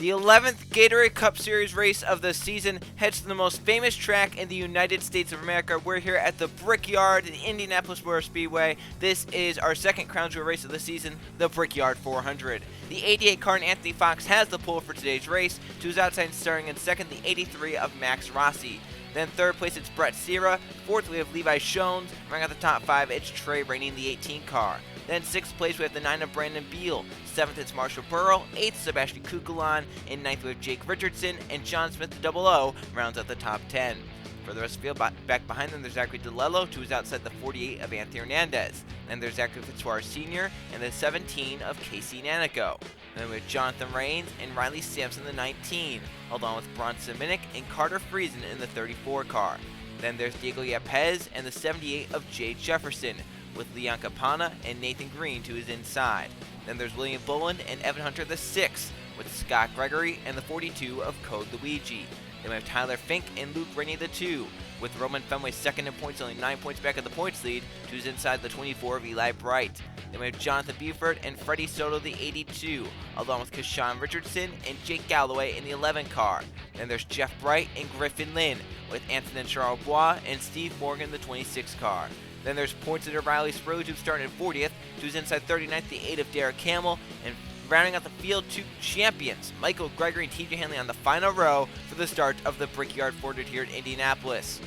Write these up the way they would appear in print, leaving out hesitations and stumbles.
The 11th Gatorade Cup Series race of the season heads to the most famous track in the United States of America. We're here at the Brickyard in Indianapolis Motor Speedway. This is our second crown jewel race of the season, the Brickyard 400. The 88 car in Anthony Fox has the pole for today's race. To his outside, starting in second, the 83 of Max Rossi. Then third place, it's Brett Sierra. Fourth, we have Levi Shones. Running out the top five, it's Trey Rainey in the 18 car. Then sixth place, we have the 9 of Brandon Beal. Seventh, it's Marshall Burrow. Eighth, Sebastian Kukulon. In ninth, we have Jake Richardson. And John Smith, the 00, rounds out the top 10. For the rest of the field, back behind them, there's Zachary DeLello, to his outside the 48 of Anthony Hernandez. Then there's Zachary Fitzwater Sr. and the 17 of Casey Nanico. Then we have Jonathan Rains and Riley Sampson, the 19, along with Bronson Minnick and Carter Friesen in the 34 car. Then there's Diego Yapez and the 78 of Jade Jefferson, with Leon Capana and Nathan Green to his inside. Then there's William Boland and Evan Hunter, the 6, with Scott Gregory and the 42 of Code Luigi. Then we have Tyler Fink and Luke Rennie, the 2, with Roman Fenway second in points, only 9 points back of the points lead, to his inside the 24 of Eli Bright. Then we have Jonathan Buford and Freddie Soto, the 82, along with Kashawn Richardson and Jake Galloway in the 11 car. Then there's Jeff Bright and Griffin Lynn, with Anthony Charles Bois and Steve Morgan, the 26 car. Then there's points at Riley Spurley, who's starting at 40th, to his inside 39th, the 8 of Derek Hamill, and rounding out the field, 2 champions, Michael Gregory and TJ Hanley on the final row for the start of the Brickyard 400 here in Indianapolis.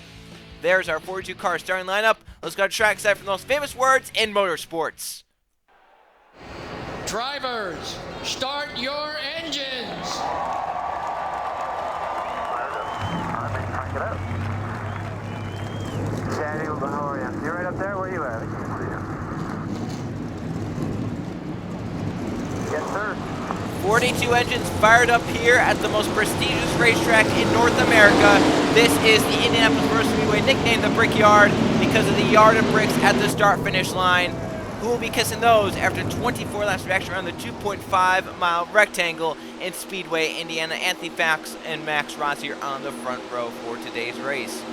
There's our 42 car starting lineup. Let's go to track side for the most famous words in motorsports. Drivers, start your engines. Daniel, how are you? You're right up there? Where are you at? I can't see you. Yes, sir. 42 engines fired up here at the most prestigious racetrack in North America. This is the Indianapolis Motor Speedway, nicknamed the Brickyard because of the yard of bricks at the start-finish line. Who will be kissing those after 24 laps of action around the 2.5-mile rectangle in Speedway, Indiana? Anthony Fox and Max Rossi are on the front row for today's race.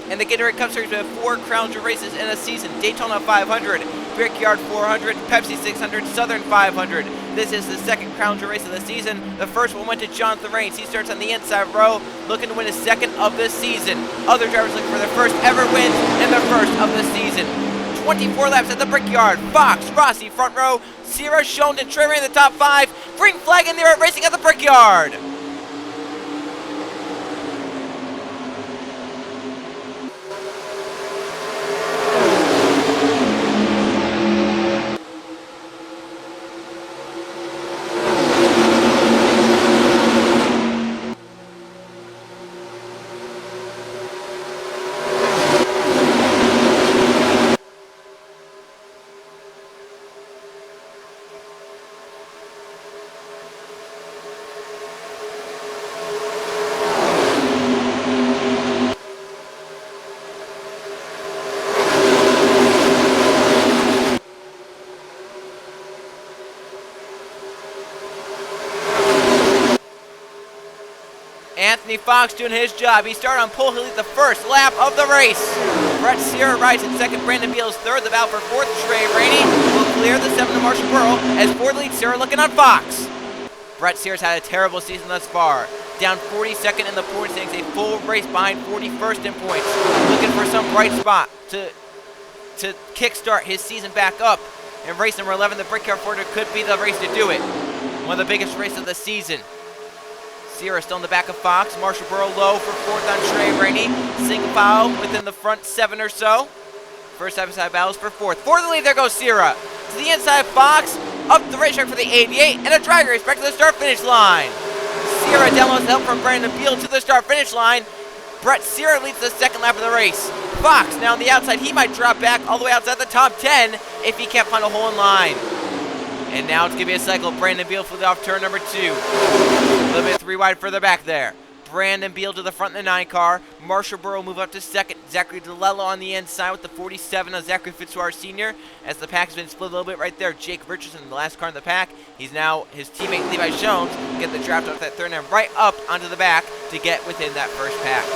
And the Gatorade Cup Series, we have 4 crown jewel races in a season: Daytona 500, Brickyard 400, Pepsi 600, Southern 500. This is the second crown jewel race of the season. The first one went to Jonathan Rains. He starts on the inside row, looking to win his second of the season. Other drivers looking for their first ever wins and their first of the season. 24 laps at the Brickyard. Fox, Rossi, front row. Sierra, Shones, and Trey Rainey in the top 5. Green flag in there, racing at the Brickyard. Anthony Fox doing his job. He started on pole. He'll lead the first lap of the race. Brett Sierra rides in second. Brandon Beal is third. The battle for fourth. Trey Rainey will clear the 7 of Marshall Burrow as fourth lead Sierra looking on Fox. Brett Sierra's had a terrible season thus far. Down 42nd in the points standings, a full race behind 41st in points. Looking for some bright spot to kickstart his season back up. And race number 11, the Brickyard 400, could be the race to do it. One of the biggest races of the season. Sierra still in the back of Fox. Marshall Burrow low for fourth on Trey Rainey. Single file within the front 7 or so. First side-by-side battles for fourth. For the lead, there goes Sierra. To the inside, Fox. Up the racetrack for the 88. And a drag race back to the start-finish line. Sierra downloads help from Brandon Beal to the start-finish line. Brett Sierra leads the second lap of the race. Fox now on the outside. He might drop back all the way outside the top 10 if he can't find a hole in line. And now it's going to be a cycle. Brandon Beal flew off turn number 2. A little bit 3 wide further back there. Brandon Beal to the front in the 9 car. Marshall Burrow move up to second. Zachary DeLello on the inside with the 47 of Zachary Fitzwater Sr. As the pack has been split a little bit right there. Jake Richardson, the last car in the pack. He's now his teammate Levi Shones. Get the draft off that third and right up onto the back to get within that first pack.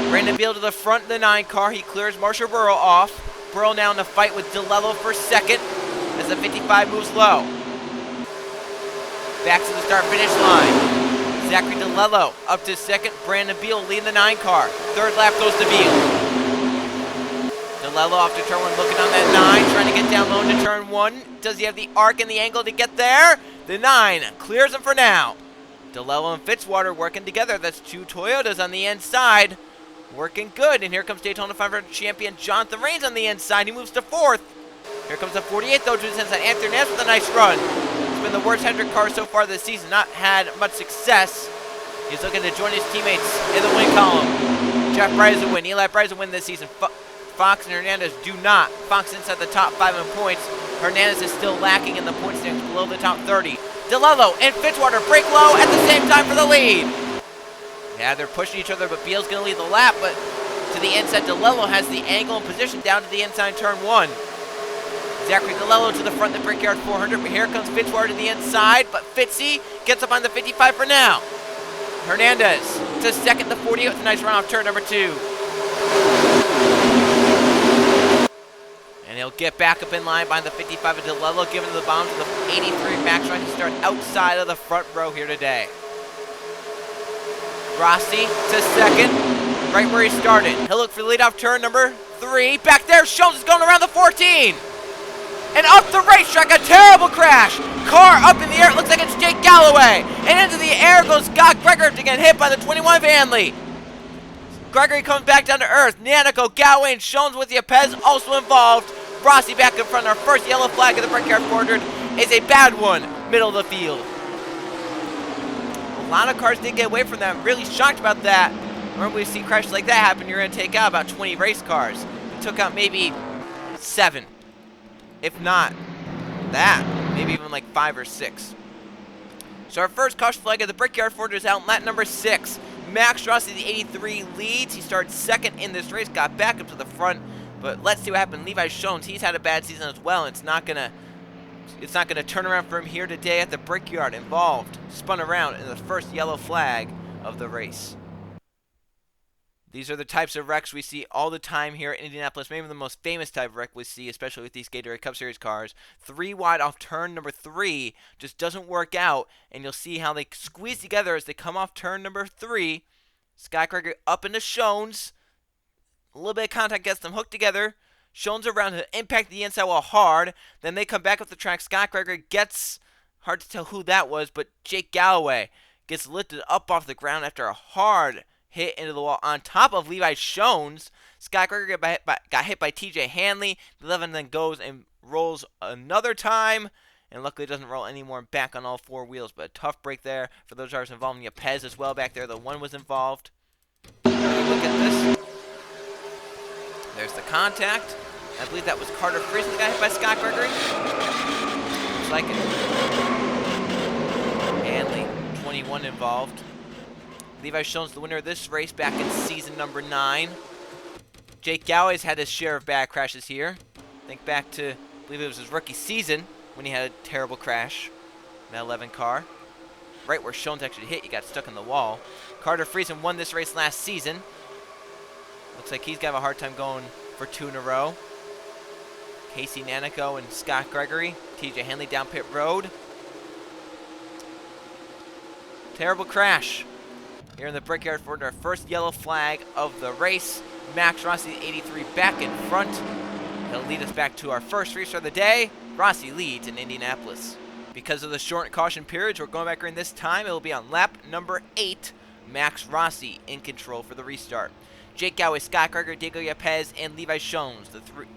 Brandon Beal to the front of the 9 car. He clears Marshall Burrow off. Burrow now in the fight with DeLello for second as the 55 moves low. Back to the start-finish line. Zachary DeLello up to second. Brandon Beal leading the 9 car. Third lap goes to Beal. DeLello off to turn 1, looking on that 9, trying to get down low into turn 1. Does he have the arc and the angle to get there? The 9 clears him for now. DeLello and Fitzwater working together. That's 2 Toyotas on the inside. Working good. And here comes Daytona 500 champion Jonathan Rains on the inside. He moves to 4th. Here comes the 48 though to his inside. Anthony Ness with a nice run. It's been the worst Hendrick car so far this season. Not had much success. He's looking to join his teammates in the win column. Jeff Bryce will win. Eli Bryce will win this season. Fox and Hernandez do not. Fox inside the top 5 in points. Hernandez is still lacking in the point standings below the top 30. DeLello and Fitzwater break low at the same time for the lead. Yeah, they're pushing each other, but Beal's going to lead the lap, but to the inside, DeLello has the angle and position down to the inside turn 1. Zachary DeLello to the front of the Brickyard 400, but here comes Fitzwater to the inside, but Fitzy gets up on the 55 for now. Hernandez to second, the 48 with a nice run off turn number 2. And he'll get back up in line behind the 55 of DeLello, giving the bomb to the 83 Max Ryan to start outside of the front row here today. Rossi to second, right where he started. He'll look for the lead off turn number 3. Back there, Schultz is going around the 14. And up the racetrack, a terrible crash. Car up in the air, it looks like it's Jake Galloway. And into the air goes Scott Greger to get hit by the 21 Vanley. Gregory comes back down to earth. Nanico, Galloway, and Shones with Yepez also involved. Rossi back in front. Our first yellow flag of the Brickyard 400 is a bad one, middle of the field. A lot of cars did get away from that. I'm really shocked about that. Normally we see crashes like that happen, you're going to take out about 20 race cars. We took out maybe 7. If not that, maybe even like 5 or 6. So our first caution flag of the Brickyard 400 is out in lap number 6. Max Rossi, the 83, leads. He started second in this race, got back up to the front. But let's see what happened. Levi Shones, he's had a bad season as well. It's not gonna turn around for him here today at the Brickyard. Involved, spun around in the first yellow flag of the race. These are the types of wrecks we see all the time here in Indianapolis. Maybe the most famous type of wreck we see, especially with these Gatorade Cup Series cars. 3 wide off turn number 3 just doesn't work out, and you'll see how they squeeze together as they come off turn number 3. Scott Greger up into Shones. A little bit of contact gets them hooked together. Shones around to impact the inside wall hard. Then they come back up the track. Scott Greger gets, hard to tell who that was, but Jake Galloway gets lifted up off the ground after a hard hit into the wall on top of Levi Shones. Scott Greger got hit by TJ Hanley. The 11 then goes and rolls another time, and luckily doesn't roll anymore back on all 4 wheels. But a tough break there for those drivers involved. Yepez as well back there. The 1 was involved. Look at this. There's the contact. I believe that was Carter Friesen that got hit by Scott Gregory. Looks like it. Hanley, 21 involved. Levi Shones, the winner of this race back in season number 9. Jake Galloway's had his share of bad crashes here. Think back to, I believe it was his rookie season when he had a terrible crash in that 11 car. Right where Shones actually hit, he got stuck in the wall. Carter Friesen won this race last season. Looks like he's got a hard time going for 2 in a row. Casey Nanico and Scott Gregory. TJ Hanley down pit road. Terrible crash here in the Brickyard for our first yellow flag of the race. Max Rossi, 83, back in front. He'll lead us back to our first race of the day. Rossi leads in Indianapolis. Because of the short caution periods, we're going back in this time. It'll be on lap number 8. Max Rossi in control for the restart. Jake Galloway, Scott Greger, Diego Yepez, and Levi Shones,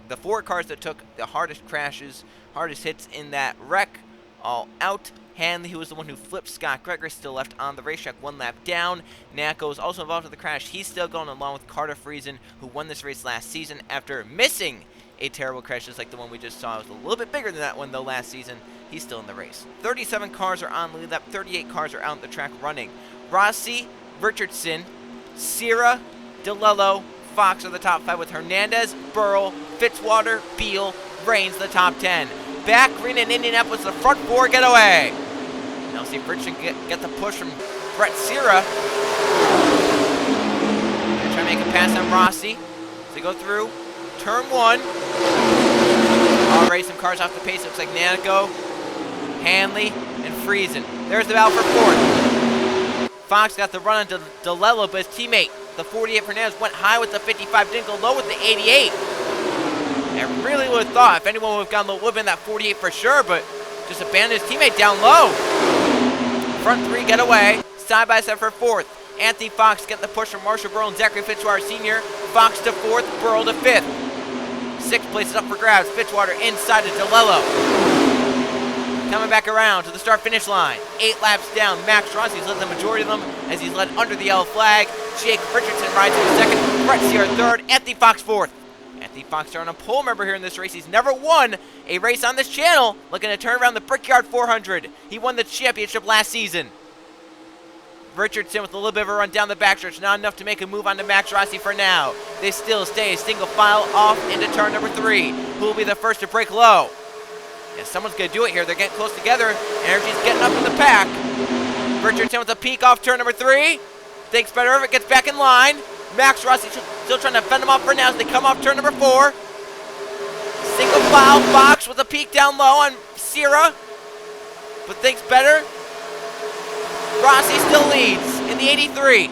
the 4 cars that took the hardest crashes, hardest hits in that wreck, all out. Hanley, who was the one who flipped Scott Greger, still left on the racetrack 1 lap down. Nanico is also involved in the crash. He's still going along with Carter Friesen, who won this race last season after missing a terrible crash, just like the one we just saw. It was a little bit bigger than that one, though, last season. He's still in the race. 37 cars are on lead lap. 38 cars are out on the track running. Rossi, Richardson, Sierra, DeLello, Fox are the top 5 with Hernandez, Burrell, Fitzwater, Beal, Rains the top 10. Back green in Indianapolis, the front 4 get away. Now see if Richardson get the push from Brett Sierra. They're trying to make a pass on Rossi. So they go through turn 1. Already some cars off the pace. Looks like Nanico, Hanley, and freezing. There's the battle for fourth. Fox got the run on DeLello, but his teammate, the 48 Fernandez, went high with the 55, didn't go low with the 88. I really would have thought if anyone would have gone low, it would have been that 48 for sure, but just abandoned his teammate down low. Front three get away. Side by side for fourth. Anthony Fox getting the push from Marshall Burl and Zachary Fitzwater Sr. Fox to fourth, Burl to fifth. Sixth place is up for grabs. Fitzwater inside to DeLello. Coming back around to the start-finish line. 8 laps down. Max Rossi's led the majority of them as he's led under the yellow flag. Jake Richardson rides in second. Brett Sierra third. Anthony Fox fourth. Anthony Fox starting a pole member here in this race. He's never won a race on this channel. Looking to turn around the Brickyard 400. He won the championship last season. Richardson with a little bit of a run down the backstretch. Not enough to make a move on to Max Rossi for now. They still stay a single file off into turn number 3. Who will be the first to break low? Yeah, someone's going to do it here. They're getting close together. Energy's getting up in the pack. Richardson with a peek off turn number 3. Thinks better of it. Gets back in line. Max Rossi still trying to fend him off for now as they come off turn number 4. Single file. Fox with a peek down low on Sierra. But thinks better. Rossi still leads in the 83.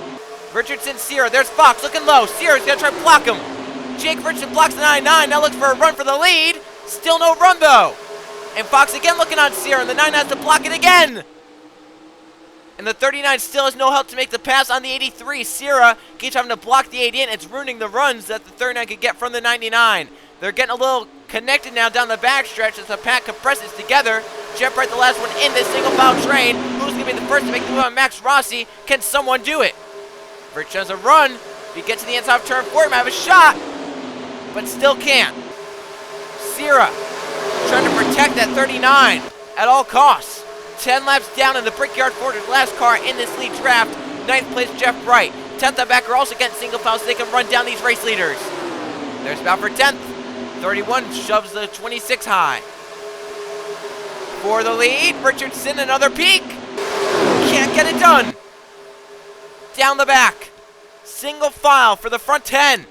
Richardson, Sierra. There's Fox looking low. Sierra's going to try to block him. Jake Richardson blocks the 99. Now looks for a run for the lead. Still no run though. And Fox again looking on Sierra. And the 99 has to block it again. And the 39 still has no help to make the pass on the 83. Sierra keeps having to block the 80 in. It's ruining the runs that the 39 could get from the 99. They're getting a little connected now down the backstretch as the pack compresses together. Jeff Bright, the last one in this single file train. Who's going to be the first to make the move on Max Rossi? Can someone do it? Rich has a run. If he gets to the inside of turn 4, he might have a shot. But still can't. Sierra trying to protect that 39 at all costs. 10 laps down in the Brickyard 400, last car in this lead draft. 9th place, Jeff Bright. 10th and back are also getting single file so they can run down these race leaders. There's about for 10th. 31 shoves the 26 high. For the lead, Richardson, another peak. Can't get it done. Down the back. Single file for the front 10.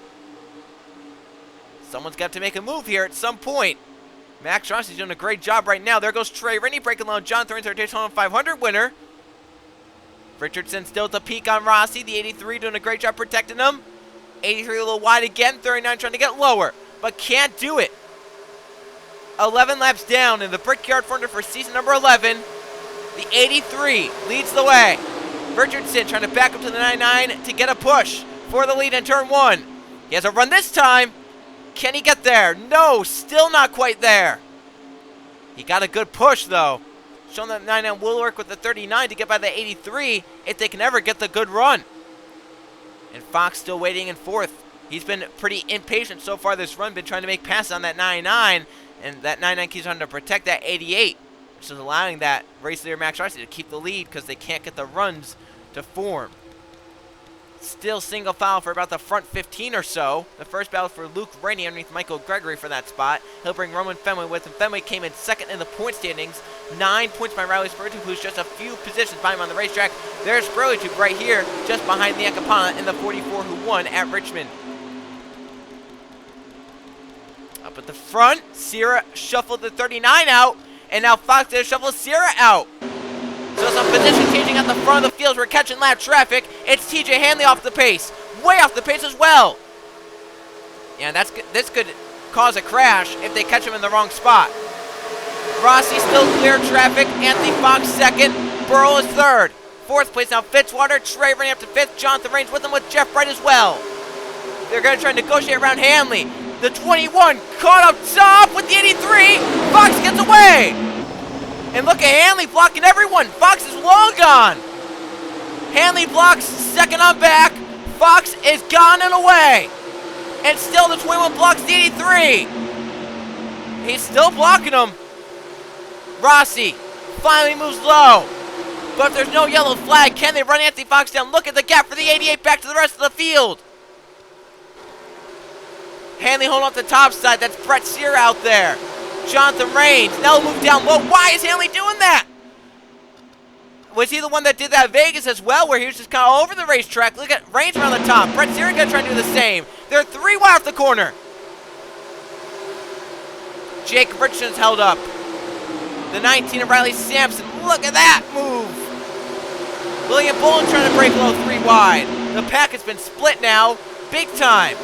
Someone's got to make a move here at some point. Max Rossi's doing a great job right now. There goes Trey Rennie breaking low. John Thornton, Daytona 500 winner. Richardson still at the peak on Rossi. The 83 doing a great job protecting him. 83 a little wide again. 39 trying to get lower, but can't do it. 11 laps down in the Brickyard 400 for season number 11. The 83 leads the way. Richardson trying to back up to the 99 to get a push for the lead in turn 1. He has a run this time. Can he get there? No, still not quite there. He got a good push though. Showing that 99 will work with the 39 to get by the 83 if they can ever get the good run. And Fox still waiting in 4th. He's been pretty impatient so far this run, been trying to make passes on that 99, and that 99 keeps trying to protect that 88, which is allowing that race leader Max Rossi to keep the lead because they can't get the runs to form. Still single file for about the front 15 or so. The first battle for Luke Rainey underneath Michael Gregory for that spot. He'll bring Roman Fenway with him. Fenway came in 2nd in the point standings. 9 points by Riley Spurgeon, who's just a few positions behind him on the racetrack. There's Spurgeon right here, just behind the Acapana in the 44 who won at Richmond. Up at the front, Sierra shuffled the 39 out, and now Fox there shuffles Sierra out. So some position changing at the front of the field. We're catching lap traffic. It's TJ Hanley off the pace. Way off the pace as well. Yeah, this could cause a crash if they catch him in the wrong spot. Rossi still clear traffic. Anthony Fox 2nd. Burl is 3rd. 4th place now Fitzwater. Trey running up to 5th. Jonathan Raines with him with Jeff Bright as well. They're going to try and negotiate around Hanley. The 21 caught up top with the 83. Fox gets away. And look at Hanley blocking everyone. Fox is long gone. Hanley blocks 2nd on back. Fox is gone and away. And still the 21 blocks the 83. He's still blocking him. Rossi finally moves low. But if there's no yellow flag, can they run Anthony Fox down? Look at the gap for the 88 back to the rest of the field. Hanley holding off the top side. That's Brett Sear out there. Jonathan Raines. Now move down low. Why is Hanley doing that? Was he the one that did that at Vegas as well, where he was just kind of all over the racetrack? Look at Raines around the top. Brett Sear going to try to do the same. They're 3 wide off the corner. Jake Richardson's held up. The 19 of Riley Sampson. Look at that move. William Bolin trying to break low 3 wide. The pack has been split now, big time.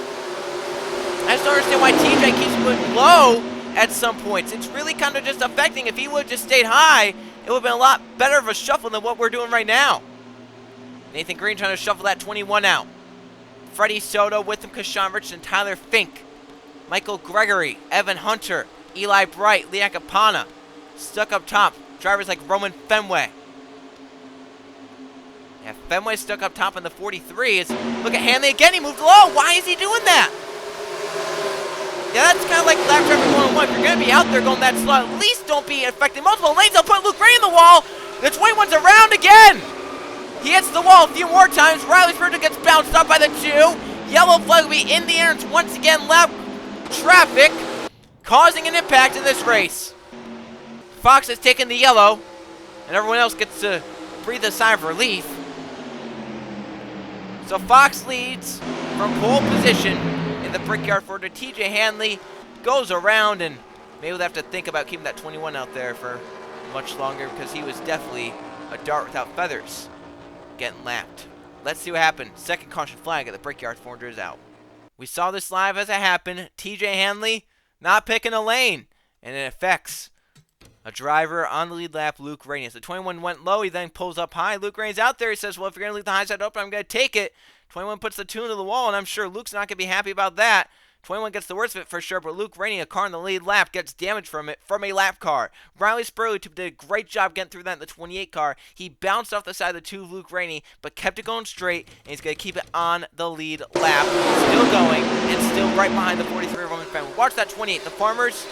I just don't understand why TJ keeps moving low at some points. It's really kind of just affecting. If he would have just stayed high, it would have been a lot better of a shuffle than what we're doing right now. Nathan Green trying to shuffle that 21 out. Freddie Soto with him, Kashawn Richardson, Tyler Fink, Michael Gregory, Evan Hunter, Eli Bright, Leah Capana. Stuck up top. Drivers like Roman Fenway. Yeah, Fenway stuck up top in the 43. Look at Hanley again. He moved low. Why is he doing that? Yeah, that's kind of like lap traffic 101. If you're going to be out there going that slow, at least don't be affecting multiple lanes. They'll put Luke Ray in the wall. The 21's around again. He hits the wall a few more times. Riley Spurgeon gets bounced up by the 2. Yellow flag will be in the air. It's once again lap traffic, causing an impact in this race. Fox has taken the yellow, and everyone else gets to breathe a sigh of relief. So Fox leads from pole position in the Brickyard for TJ Hanley. Goes around, and maybe we'll have to think about keeping that 21 out there for much longer because he was definitely a dart without feathers getting lapped. Let's see what happened. Second caution flag at the Brickyard 400 is out. We saw this live as it happened. TJ Hanley not picking a lane, and it affects a driver on the lead lap, Luke Rainey. As the 21 went low, he then pulls up high. Luke Rainey's out there. He says, well, if you're going to leave the high side open, I'm going to take it. 21 puts the 2 into the wall, and I'm sure Luke's not going to be happy about that. 21 gets the worst of it for sure, but Luke Rainey, a car in the lead lap, gets damage from it from a lap car. Riley Spurley did a great job getting through that in the 28 car. He bounced off the side of the 2 of Luke Rainey, but kept it going straight, and he's going to keep it on the lead lap. Still going, and still right behind the 43 Roman Fenway. Watch that 28. The Farmers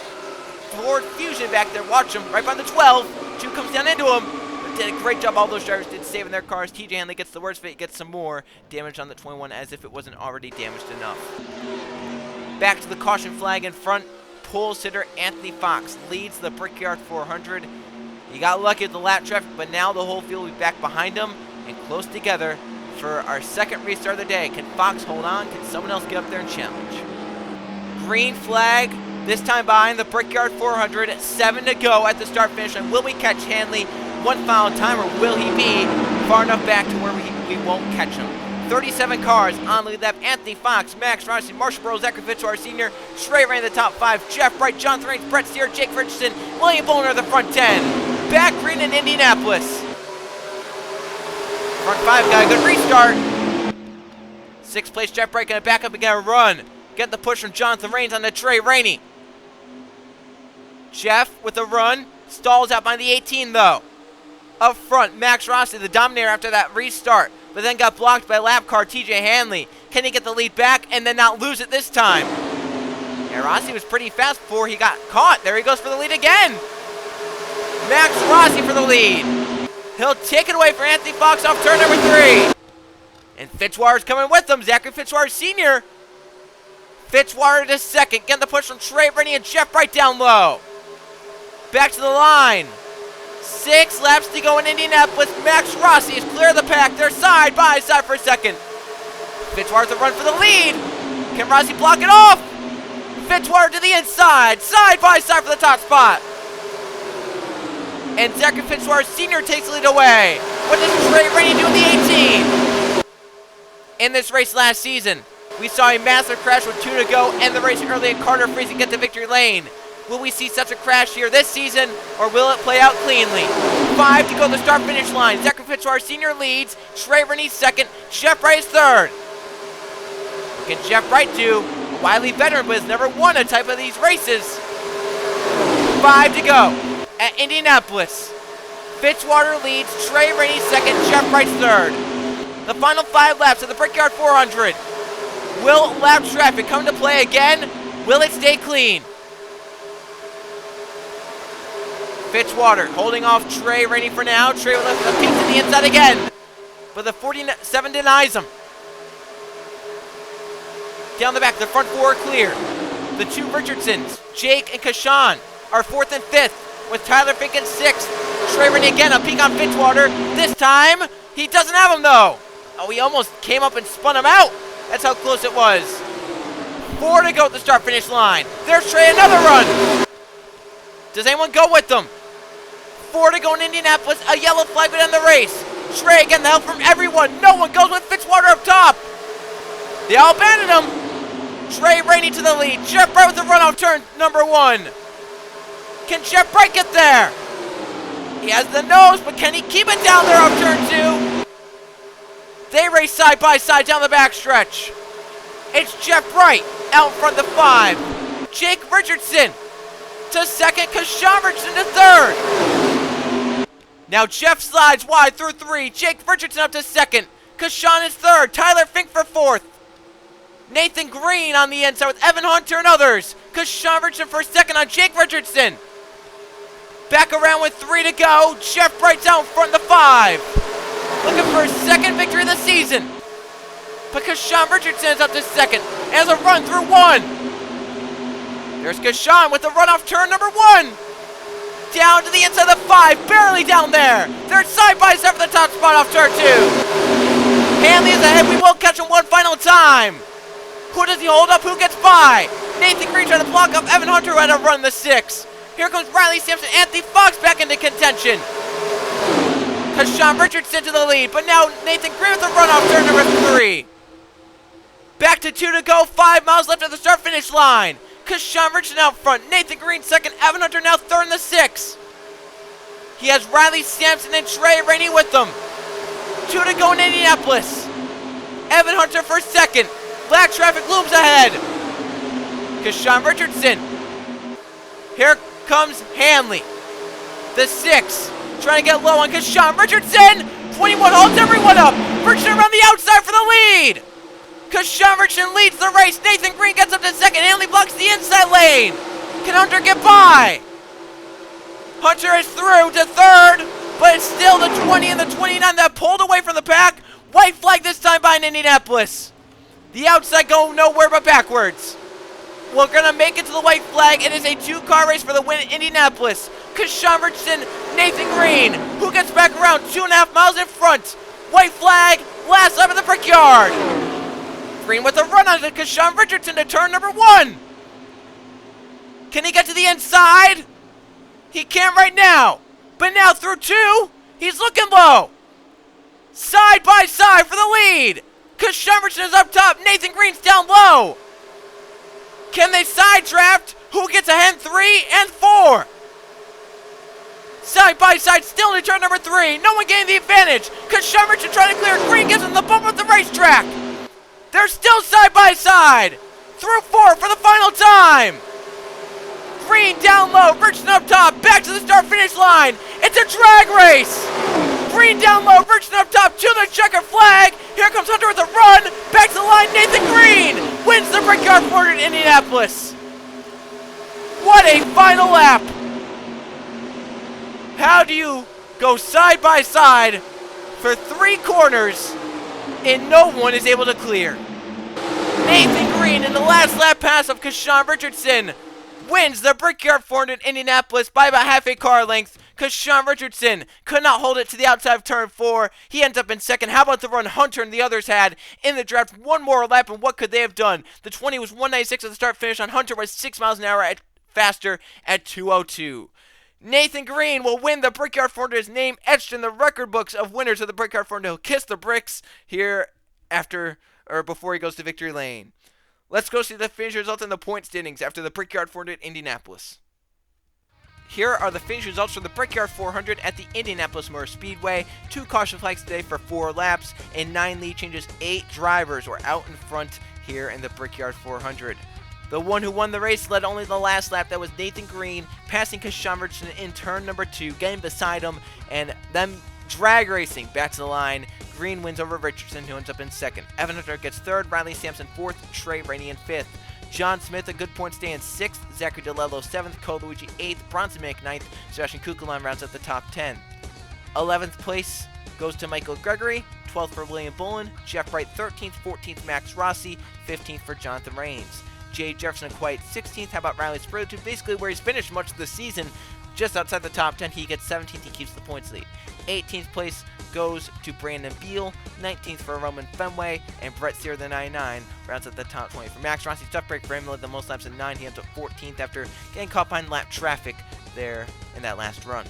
Ford Fusion back there. Watch him right by the 12. 2 comes down into him. But did a great job. All those drivers did saving their cars. TJ Hanley gets the worst of it. He gets some more damage on the 21 as if it wasn't already damaged enough. Back to the caution flag in front. Pole sitter Anthony Fox leads the Brickyard 400. He got lucky with the lap traffic, but now the whole field will be back behind him and close together for our second restart of the day. Can Fox hold on? Can someone else get up there and challenge? Green flag. This time behind the Brickyard 400, 7 to go at the start finish line. Will we catch Hanley one final time, or will he be far enough back to where we won't catch him? 37 cars on the lead lap. Anthony Fox, Max Rossi, Marshall Burrow, Zachary Fitzwater Sr. Straight ran the top 5. Jeff Bright, Jonathan Raines, Brett Steer, Jake Richardson, William Bolner the front 10. Back green in Indianapolis. Front 5 got a good restart. 6th place Jeff Bright gonna back up and get a run. Get the push from Jonathan Raines on the Trey Rainey. Jeff with a run, stalls out by the 18 though. Up front, Max Rossi, the dominator after that restart, but then got blocked by lap car TJ Hanley. Can he get the lead back and then not lose it this time? Yeah, Rossi was pretty fast before he got caught. There he goes for the lead again. Max Rossi for the lead. He'll take it away for Anthony Fox off turn number 3. And Fitzwater's coming with him, Zachary Fitzwater Sr. Fitzwater to second, getting the push from Trey Rainey and Jeff Bright down low. Back to the line. 6 laps to go in Indianapolis. Max Rossi is clear of the pack. They're side by side for a second. Fitzwater to run for the lead. Can Rossi block it off? Fitzwater to the inside. Side by side for the top spot. And Zachary Fitzwater Sr. takes the lead away. What does Trey Rainey do in the 18? In this race last season, we saw a massive crash with 2 to go and the race early, and Carter Freeze get the victory lane. Will we see such a crash here this season, or will it play out cleanly? 5 to go to the start-finish line. Zachary Fitzwater Sr. leads. Trey Rainey second. Jeff Bright is third. What can Jeff Bright do? A wily veteran, but has never won a type of these races. 5 to go at Indianapolis. Fitzwater leads. Trey Rainey second. Jeff Bright's third. The final 5 laps of the Brickyard 400. Will lap traffic come to play again? Will it stay clean? Fitzwater holding off Trey Rainey for now. Trey will lift the peaks to the inside again. But the 47 denies him. Down the back, the front 4 are clear. The 2 Richardsons, Jake and Kashawn, are 4th and 5th, with Tyler Fink in 6th. Trey Rainey again, a peak on Fitzwater. This time, he doesn't have him though. Oh, he almost came up and spun him out. That's how close it was. 4 to go at the start-finish line. There's Trey, another run. Does anyone go with them? 4 to go in Indianapolis. A yellow flag would end the race. Trey getting the help from everyone. No one goes with Fitzwater up top. They all abandoned him. Trey Rainey to the lead. Jeff Bright with the runoff turn number 1. Can Jeff Bright get there? He has the nose, but can he keep it down there off turn 2? They race side by side down the backstretch. It's Jeff Bright out in front of the 5. Jake Richardson to second. Kashawn Richardson to third. Now Jeff slides wide through 3. Jake Richardson up to second. Kashawn is third. Tyler Fink for 4th. Nathan Green on the inside with Evan Hunter and others. Kashawn Richardson for second on Jake Richardson. Back around with 3 to go. Jeff Bright's out in front of the 5. Looking for his second victory of the season. But Kashawn Richardson is up to second. Has a run through 1. There's Kashawn with the runoff turn number 1. Down to the inside of the 5. Barely down there. They're side by side for the top spot off turn 2. Hanley is ahead. We will catch him one final time. Who does he hold up? Who gets by? Nathan Green trying to block up Evan Hunter who had a run the 6. Here comes Riley Sampson. Anthony Fox back into contention. Kashawn Richardson to the lead, but now Nathan Green with the runoff turn number 3. Back to 2 to go. 5 miles left at the start-finish line. Kashawn Richardson out front. Nathan Green second. Evan Hunter now third in the 6. He has Riley Sampson and Trey Rainey with them. 2 to go in Indianapolis. Evan Hunter for second. Black traffic looms ahead. Kashawn Richardson. Here comes Hanley. The 6. Trying to get low on Kashawn Richardson. 21 holds everyone up. Richardson around the outside for the lead. Kashawn Richardson leads the race. Nathan Green gets up to second. Hanley blocks the inside lane. Can Hunter get by? Hunter is through to third, but it's still the 20 and the 29 that pulled away from the pack. White flag this time by Indianapolis. The outside go nowhere but backwards. We're going to make it to the white flag. It is a 2-car race for the win in Indianapolis. Kashawn Richardson, Nathan Green, who gets back around 2.5 miles in front. White flag, last lap of the Brickyard. Green with a run on Kashawn Richardson to turn number 1. Can he get to the inside? He can't right now. But now through 2, he's looking low. Side by side for the lead. Kashawn Richardson is up top. Nathan Green's down low. Can they side draft? Who gets ahead in 3 and 4? Side by side, still in turn number 3. No one gained the advantage. Kashawn Richardson trying to clear. Green gives him the bump at the racetrack. They're still side by side. Through 4 for the final time. Green down low. Richardson up top. Back to the start-finish line. It's a drag race. Green down low. Richardson up top to the checker flag. Here comes Hunter with a run. Back to the line. Nathan Green wins the Brickyard 400 in Indianapolis. What a final lap. How do you go side by side for 3 corners and no one is able to clear? Nathan Green in the last lap pass of Kashawn Richardson wins the Brickyard 400 in Indianapolis by about half a car length. Kashawn Richardson could not hold it to the outside of turn 4. He ends up in second. How about the run Hunter and the others had in the draft? One more lap, and what could they have done? The 20 was 196 at the start finish on. Hunter was 6 miles an hour faster at 202. Nathan Green will win the Brickyard 400. His name etched in the record books of winners of the Brickyard 400. He'll kiss the bricks here before he goes to victory lane. Let's go see the finish results and the point standings after the Brickyard 400 Indianapolis. Here are the finish results for the Brickyard 400 at the Indianapolis Motor Speedway. 2 caution flags today for 4 laps and 9 lead changes. 8 drivers were out in front here in the Brickyard 400. The one who won the race led only the last lap. That was Nathan Green, passing Kashawn Richardson in turn number 2, getting beside him, and them drag racing back to the line. Green wins over Richardson, who ends up in second. Evan Hunter gets third, Riley Sampson 4th, Trey Rainey in 5th. John Smith, a good point stay in 6th, Zachary DeLello 7th, Cole Luigi 8th, Bronson Mick 9th, Sebastian Kukulon rounds up the top 10. 11th place goes to Michael Gregory, 12th for William Bullen, Jeff Bright 13th, 14th Max Rossi, 15th for Jonathan Rains. Jay Jefferson a quiet 16th. How about Riley Spruill, basically where he's finished much of the season, just outside the top 10. He gets 17th. He keeps the points lead. 18th place goes to Brandon Beal. 19th for Roman Fenway. And Brett Sear, the 99, rounds at the top 20. For Max Rossi, tough break for him. Led the most laps in 9. He ends up 14th after getting caught behind lap traffic there in that last run.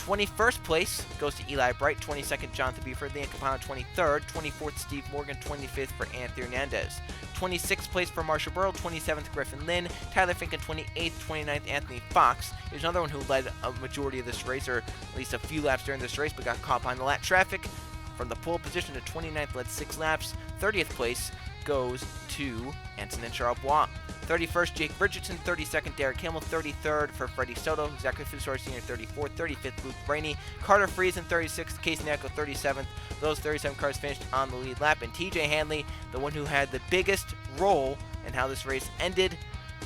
21st place goes to Eli Bright, 22nd Jonathan Buford, Leon Capano 23rd, 24th Steve Morgan, 25th for Anthony Hernandez. 26th place for Marshall Burrow, 27th Griffin Lynn, Tyler Finken 28th, 29th Anthony Fox. Here's another one who led a majority of this race, or at least a few laps during this race, but got caught behind the lap traffic. From the pole position to 29th, led 6 laps. 30th place goes to Anson and Charlebois. 31st, Jake Richardson. 32nd, Derek Hamill. 33rd for Freddie Soto. Zachary Fisor Sr. 34th. 35th, Luke Rainey. Carter Friesen, 36th. Casey Nacco, 37th. Those 37 cars finished on the lead lap. And TJ Hanley, the one who had the biggest role in how this race ended,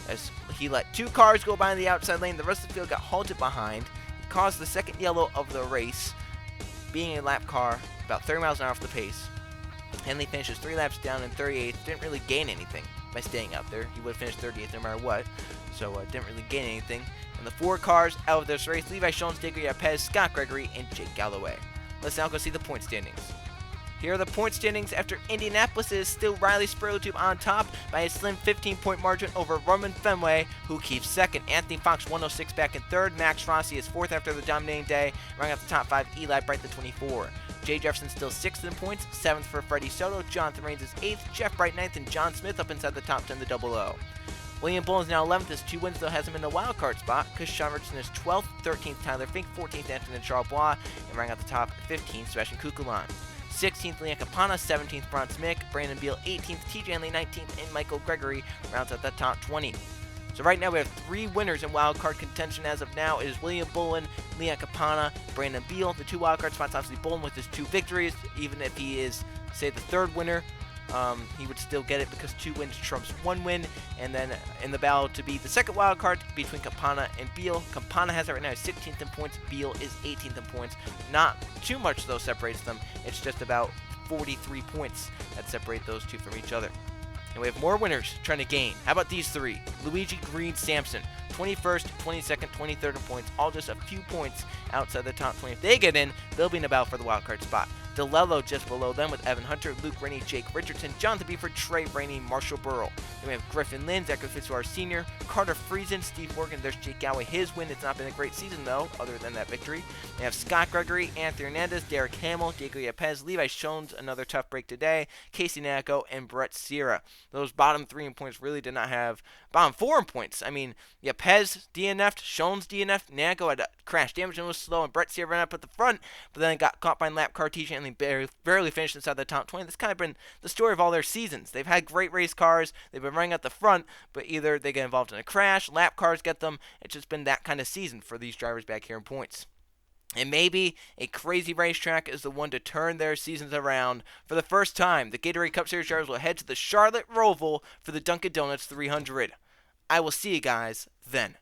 as he let 2 cars go by in the outside lane. The rest of the field got halted behind. He caused the second yellow of the race, being a lap car about 30 miles an hour off the pace. Hanley finishes 3 laps down in 38th. Didn't really gain anything by staying out there. He would have finished 30th no matter what, so didn't really gain anything. And the 4 cars out of this race: Levi Jones, David Pez, Scott Gregory, and Jake Galloway. Let's now go see the point standings. Here are the point standings after Indianapolis. Is still Riley Spurlitube on top by a slim 15-point margin over Roman Fenway, who keeps second. Anthony Fox 106 back in third. Max Rossi is fourth after the dominating day. Running up the top 5, Eli Bright the 24. Jay Jefferson still 6th in points, 7th for Freddie Soto. Jonathan Rains is 8th, Jeff Bright 9th, and John Smith up inside the top 10, the double O. William Bullen is now 11th. His 2 wins, though, has him in the wild card spot, because Sean Richardson is 12th, 13th Tyler Fink, 14th Anthony Charlebois, and running out the top 15th, Sebastian Kukulan. 16th Leon Capana, 17th Bron Smick, Brandon Beal 18th, TJ Hanley 19th, and Michael Gregory rounds out the top 20. So right now we have 3 winners in wildcard contention as of now. It is William Bullen, Leon Capana, Brandon Beal. The 2 wildcard spots, obviously Bullen with his 2 victories. Even if he is, say, the 3rd winner, he would still get it because 2 wins trumps 1 win. And then in the battle to be the 2nd wildcard between Capana and Beal, Capana has it right now, 16th in points. Beal is 18th in points. Not too much, though, separates them. It's just about 43 points that separate those 2 from each other. And we have more winners trying to gain. How about these 3? Luigi Green Sampson, 21st, 22nd, 23rd in points, all just a few points outside the top 20. If they get in, they'll be in the battle for the wildcard spot. DeLello just below them with Evan Hunter, Luke Rainey, Jake Richardson, Jonathan Buford, Trey Rainey, Marshall Burrow. Then we have Griffin Lynn, Zachary Fitzwater Sr., Carter Friesen, Steve Morgan. There's Jake Galloway. His win. It's not been a great season, though, other than that victory. We have Scott Gregory, Anthony Hernandez, Derek Hamill, Diego Yepez, Levi Jones, another tough break today, Casey Nacco, and Brett Sierra. Those bottom 3 in points really did not have bottom 4 in points. I mean, Yepez DNF'd, Jones DNF'd, Nacco had a crash damage and was slow, and Brett Sierra ran up at the front, but then got caught by lap car TJ and barely finished inside the top 20. That's kind of been the story of all their seasons. They've had great race cars, they've been running at the front, but either they get involved in a crash, lap cars get them. It's just been that kind of season for these drivers back here in points. And maybe a crazy racetrack is the one to turn their seasons around. For the first time, the Gatorade Cup Series drivers will head to the Charlotte Roval for the Dunkin' Donuts 300. I will see you guys then.